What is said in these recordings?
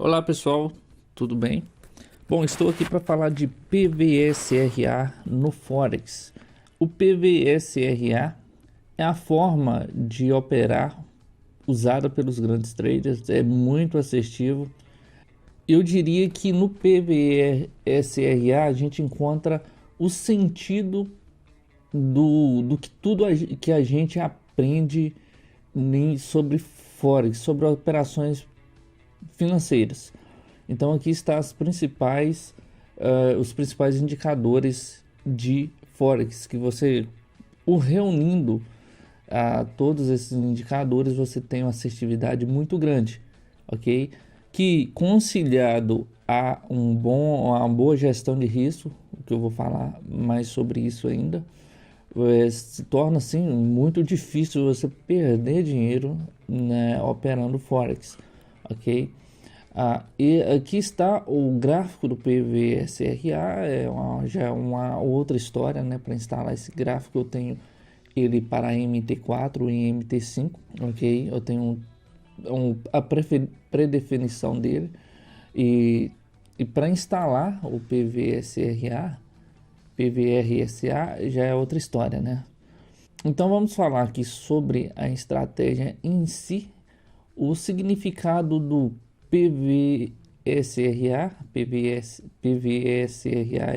Olá pessoal, tudo bem? Bom, estou aqui para falar de PVSRA no Forex. O PVSRA é a forma de operar usada pelos grandes traders, é muito assertivo. Eu diria que no PVSRA a gente encontra o sentido do que tudo que a gente aprende sobre Forex, sobre operações financeiras. Então aqui está os principais indicadores de Forex que você, reunindo todos esses indicadores, você tem uma assertividade muito grande, ok? Que conciliado a uma boa gestão de risco, que eu vou falar mais sobre isso ainda, se torna assim muito difícil você perder dinheiro, né, operando Forex, ok? E aqui está o gráfico do PVSRA, já é uma outra história, né? Para instalar esse gráfico eu tenho ele para MT4 e MT5, ok? Eu tenho a predefinição dele e para instalar o PVRSA já é outra história, né? Então vamos falar aqui sobre a estratégia em si, o significado do PVSRA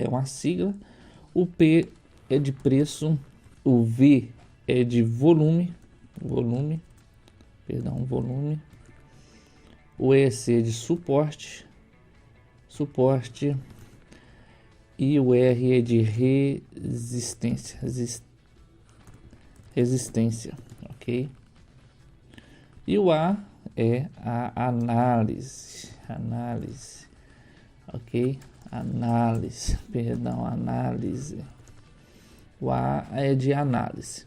é uma sigla, o P é de preço, o V é de volume, o S é de suporte, e o R é de resistência, ok? E o A é a análise, ok? Análise. O A é de análise.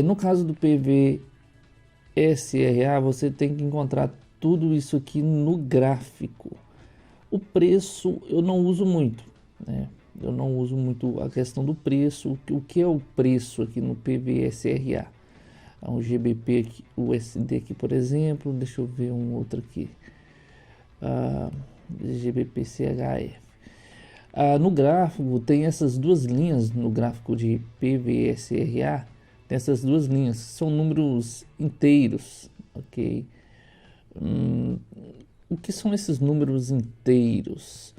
No caso do PVSRA, você tem que encontrar tudo isso aqui no gráfico. O preço eu não uso muito, né? Eu não uso muito a questão do preço. O que é o preço aqui no PVSRA? Um GBP aqui, USD aqui, por exemplo. Deixa eu ver um outro aqui. GBP CHF. No gráfico tem essas duas linhas, no gráfico de PVSRA, tem essas duas linhas, são números inteiros, ok? O que são esses números inteiros?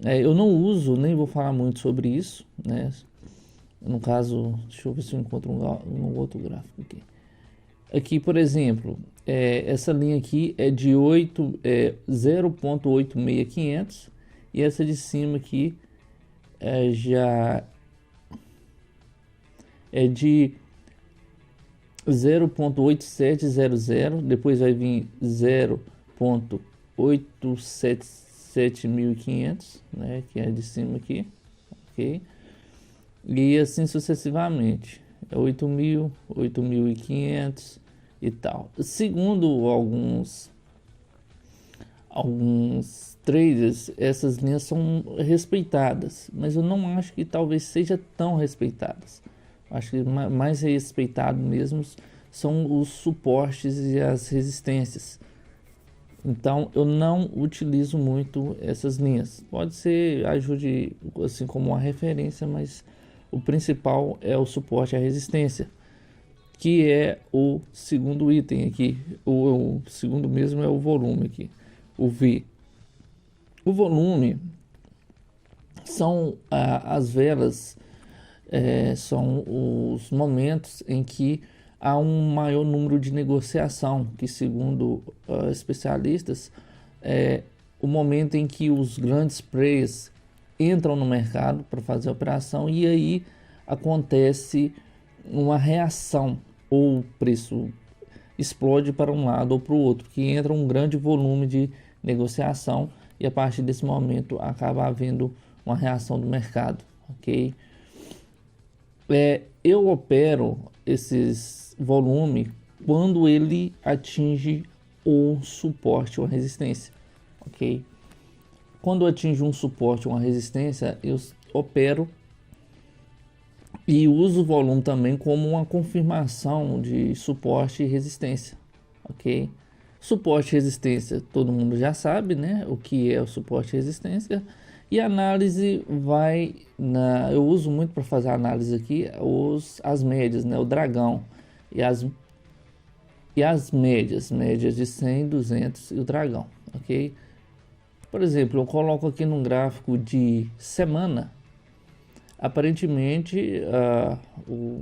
Eu não uso, nem vou falar muito sobre isso, né? No caso, deixa eu ver se eu encontro um outro gráfico aqui. Aqui, por exemplo, essa linha aqui é de 0.86500 e essa de cima aqui já é de 0.8700, depois vai vir 0.877500, né, que é de cima aqui, ok? E assim sucessivamente, 8.000, 8.500 e tal. Segundo alguns traders, essas linhas são respeitadas, mas eu não acho que talvez seja tão respeitadas. Acho que mais respeitado mesmo são os suportes e as resistências. Então eu não utilizo muito essas linhas. Pode ser, ajude assim como uma referência, mas o principal é o suporte e a resistência, que é o segundo item aqui. O segundo mesmo é o volume aqui, o V. O volume são as velas, são os momentos em que há um maior número de negociação, que segundo especialistas é o momento em que os grandes players entram no mercado para fazer a operação e aí acontece uma reação, ou o preço explode para um lado ou para o outro, que entra um grande volume de negociação e a partir desse momento acaba havendo uma reação do mercado, ok? Eu opero esses volumes quando ele atinge o suporte ou a resistência, ok? Quando atinge um suporte ou uma resistência, eu opero e uso o volume também como uma confirmação de suporte e resistência, ok? Suporte e resistência, todo mundo já sabe, né? O que é o suporte e resistência. E análise eu uso muito para fazer análise aqui as médias, né? O dragão e as médias de 100, 200 e o dragão, ok? Por exemplo, eu coloco aqui num gráfico de semana. Aparentemente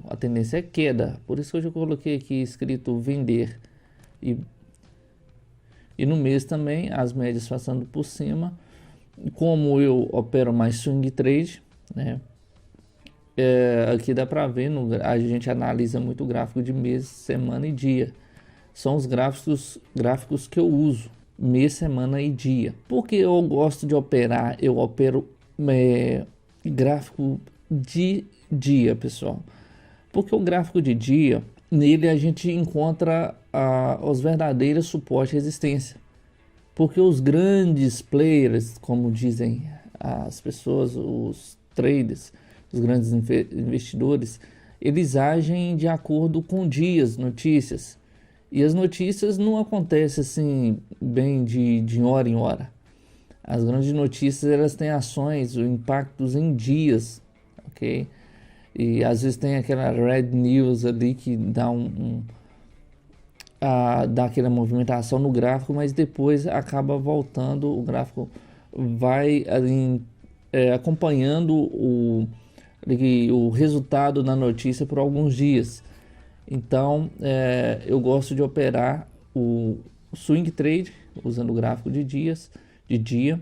a tendência é queda, por isso que eu já coloquei aqui escrito vender, e no mês também as médias passando por cima. Como eu opero mais swing trade, né, aqui dá para ver, a gente analisa muito o gráfico de mês, semana e dia, são os gráficos que eu uso, mês, semana e dia. Porque eu gosto de operar, eu opero gráfico de dia, pessoal, porque o gráfico de dia, nele a gente encontra os verdadeiros suporte e resistência, porque os grandes players, como dizem as pessoas, os traders, os grandes investidores, eles agem de acordo com dias, notícias, e as notícias não acontecem assim bem de hora em hora. As grandes notícias, elas têm ações, impactos em dias, ok? E às vezes tem aquela red news ali que dá dá aquela movimentação no gráfico, mas depois acaba voltando, o gráfico vai ali, acompanhando o resultado da notícia por alguns dias. Então eu gosto de operar o swing trade usando o gráfico de dia,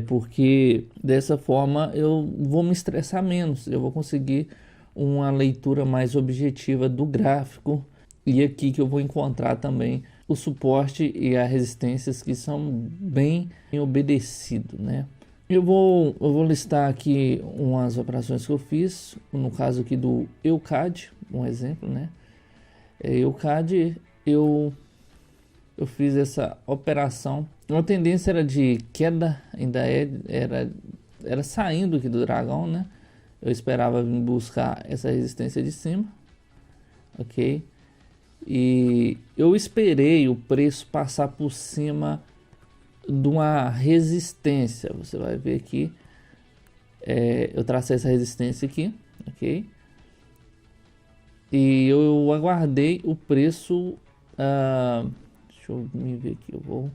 porque dessa forma eu vou me estressar menos, eu vou conseguir uma leitura mais objetiva do gráfico, e aqui que eu vou encontrar também o suporte e as resistências que são bem obedecidos, né? Eu vou listar aqui umas operações que eu fiz, no caso aqui do EUCAD, um exemplo, né? EUCAD, eu fiz essa operação. Uma tendência era de queda, ainda era saindo aqui do dragão, né? Eu esperava vir buscar essa resistência de cima, ok? E eu esperei o preço passar por cima de uma resistência. Você vai ver aqui, eu tracei essa resistência aqui, ok? E eu aguardei o preço. Deixa eu me ver aqui, eu vou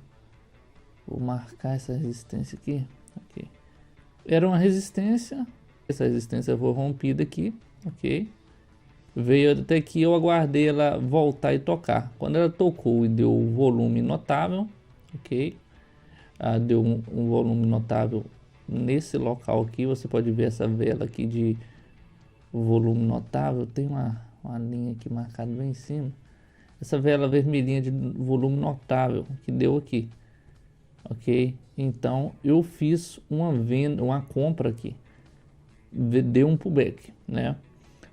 marcar essa resistência aqui, ok? Era uma resistência, essa resistência foi rompida aqui, ok? Veio até aqui, eu aguardei ela voltar e tocar. Quando ela tocou e deu um volume notável, ok? Deu um volume notável nesse local aqui. Você pode ver essa vela aqui de volume notável. Tem uma linha aqui marcada bem em cima. Essa vela vermelhinha de volume notável que deu aqui, ok? Então eu fiz uma venda, uma compra aqui, deu um pullback, né?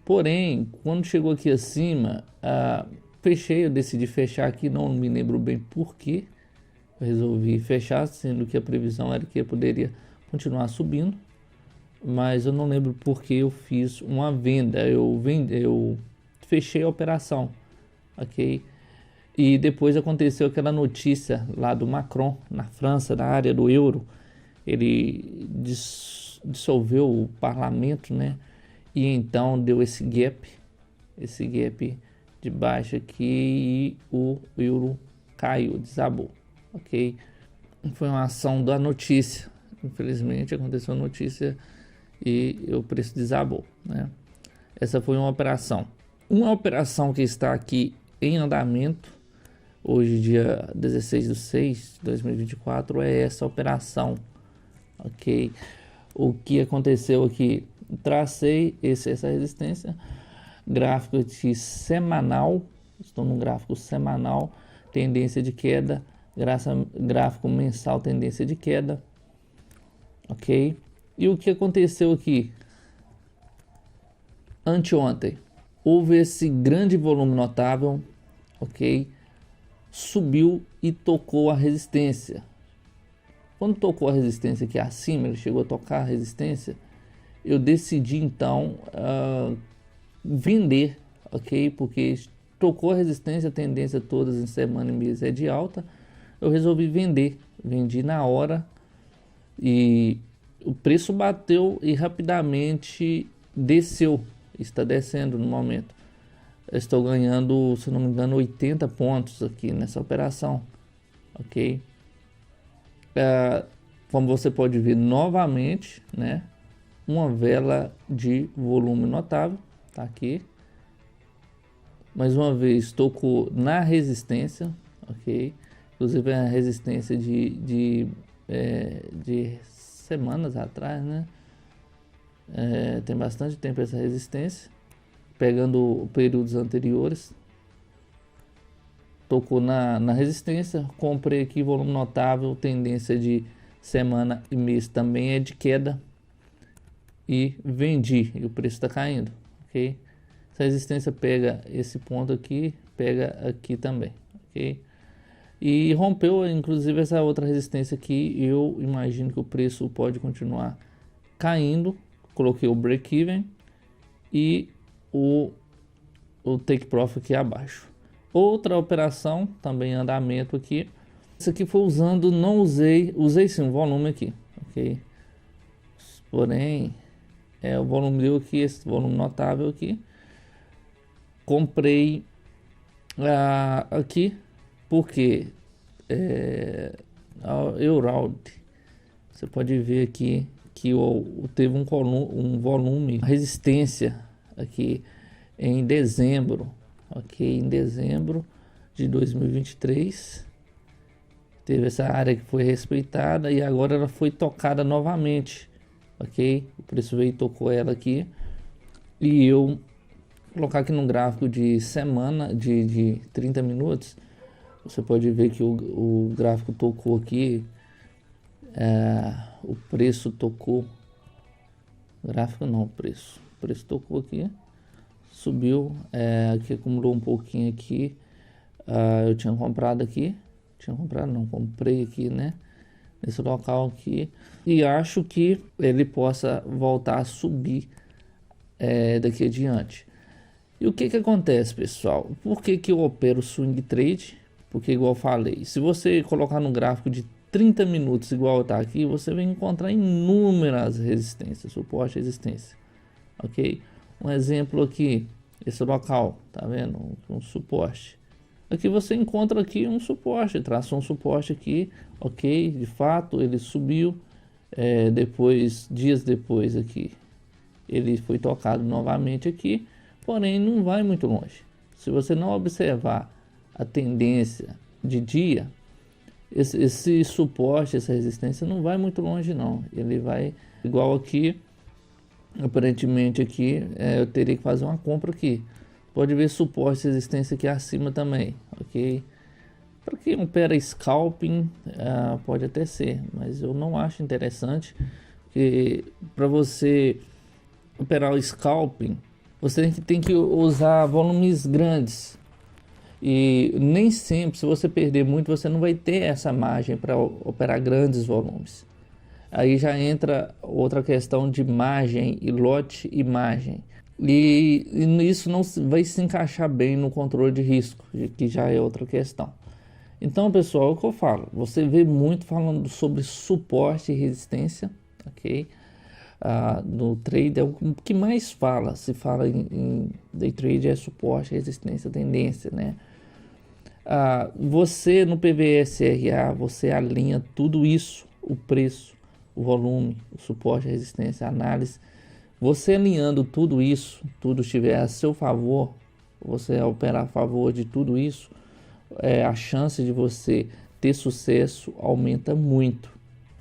Porém, quando chegou aqui acima, eu decidi fechar aqui, não me lembro bem por que eu resolvi fechar, sendo que a previsão era que eu poderia continuar subindo, mas eu não lembro por que eu fiz uma venda. Eu fechei a operação, ok? E depois aconteceu aquela notícia lá do Macron, na França, na área do euro. Ele dissolveu o parlamento, né? E então deu esse gap de baixo aqui, e o euro caiu, desabou, ok? Foi uma ação da notícia, infelizmente aconteceu a notícia e o preço desabou, né? Essa foi uma operação que está aqui em andamento hoje, dia 16/6/2024, é essa operação, ok? O que aconteceu aqui? Tracei essa resistência, gráfico de semanal, estou no gráfico semanal, tendência de queda, gráfico mensal, tendência de queda, ok? E o que aconteceu aqui? Anteontem, houve esse grande volume notável, ok? Subiu e tocou a resistência. Quando tocou a resistência aqui acima, ele chegou a tocar a resistência, eu decidi então vender, ok? Porque tocou a resistência, a tendência todas em semana e mês é de alta, eu resolvi vender. Vendi na hora e o preço bateu e rapidamente desceu. Está descendo no momento. Eu estou ganhando, se não me engano, 80 pontos aqui nessa operação. Ok? Como você pode ver novamente, né? Uma vela de volume notável. Tá aqui. Mais uma vez, tocou na resistência. Ok? Inclusive a resistência de semanas atrás, né? Tem bastante tempo essa resistência. Pegando períodos anteriores, tocou na resistência, comprei aqui volume notável, tendência de semana e mês também é de queda e vendi, e o preço está caindo, ok? Essa resistência pega esse ponto aqui, pega aqui também, ok? E rompeu inclusive essa outra resistência aqui, eu imagino que o preço pode continuar caindo. Coloquei o break-even e o take profit aqui abaixo. Outra operação também em andamento aqui. Isso aqui foi usando, não usei sim o volume aqui, ok? Porém, o volume deu aqui, esse volume notável aqui. Comprei aqui porque a Eurald, você pode ver aqui que teve um volume, resistência aqui em dezembro, ok? Em dezembro de 2023 teve essa área que foi respeitada e agora ela foi tocada novamente, ok? O preço veio e tocou ela aqui e eu vou colocar aqui no gráfico de semana de 30 minutos. Você pode ver que o gráfico tocou aqui, o preço tocou, gráfico não, o preço tocou aqui, subiu, aqui acumulou um pouquinho aqui. Eu tinha comprado aqui, comprei aqui, né, nesse local aqui, e acho que ele possa voltar a subir daqui adiante. E o que acontece, pessoal? Por que eu opero swing trade? Porque, igual eu falei, se você colocar no gráfico de 30 minutos igual está aqui, você vai encontrar inúmeras resistências, suporte e resistência, ok? Um exemplo aqui, esse local, tá vendo? Um suporte. Aqui você encontra aqui um suporte, traçou um suporte aqui, ok? De fato, ele subiu, dias depois aqui, ele foi tocado novamente aqui, porém não vai muito longe. Se você não observar a tendência de dia, esse suporte, essa resistência não vai muito longe não. Ele vai igual aqui, aparentemente aqui, eu teria que fazer uma compra aqui. Pode ver suporte e resistência aqui acima também, ok? Para quem opera scalping, pode até ser, mas eu não acho interessante, porque para você operar o scalping, você tem que usar volumes grandes. E nem sempre, se você perder muito, você não vai ter essa margem para operar grandes volumes. Aí já entra outra questão de margem e lote e margem. E isso não vai se encaixar bem no controle de risco, que já é outra questão. Então, pessoal, é o que eu falo. Você vê muito falando sobre suporte e resistência, ok? No trade é o que mais fala. Se fala em day trade é suporte, resistência, tendência, né? Você no PVSRA, você alinha tudo isso, o preço, o volume, o suporte, a resistência, a análise. Você alinhando tudo isso, tudo estiver a seu favor, você operar a favor de tudo isso, a chance de você ter sucesso aumenta muito.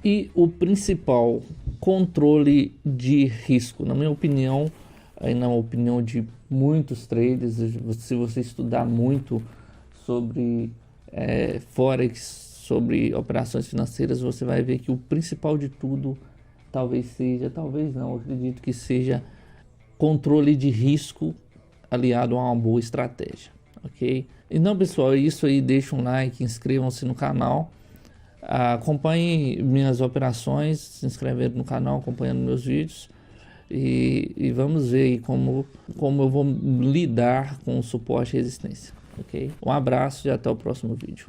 E o principal, controle de risco, na minha opinião, aí na opinião de muitos traders, se você estudar muito sobre Forex, sobre operações financeiras, você vai ver que o principal de tudo talvez não, acredito que seja controle de risco aliado a uma boa estratégia, ok? Então, pessoal, é isso aí, deixa um like, inscrevam-se no canal, acompanhem minhas operações, se inscrevendo no canal, acompanhando meus vídeos, e vamos ver aí como eu vou lidar com o suporte e resistência, ok? Um abraço e até o próximo vídeo.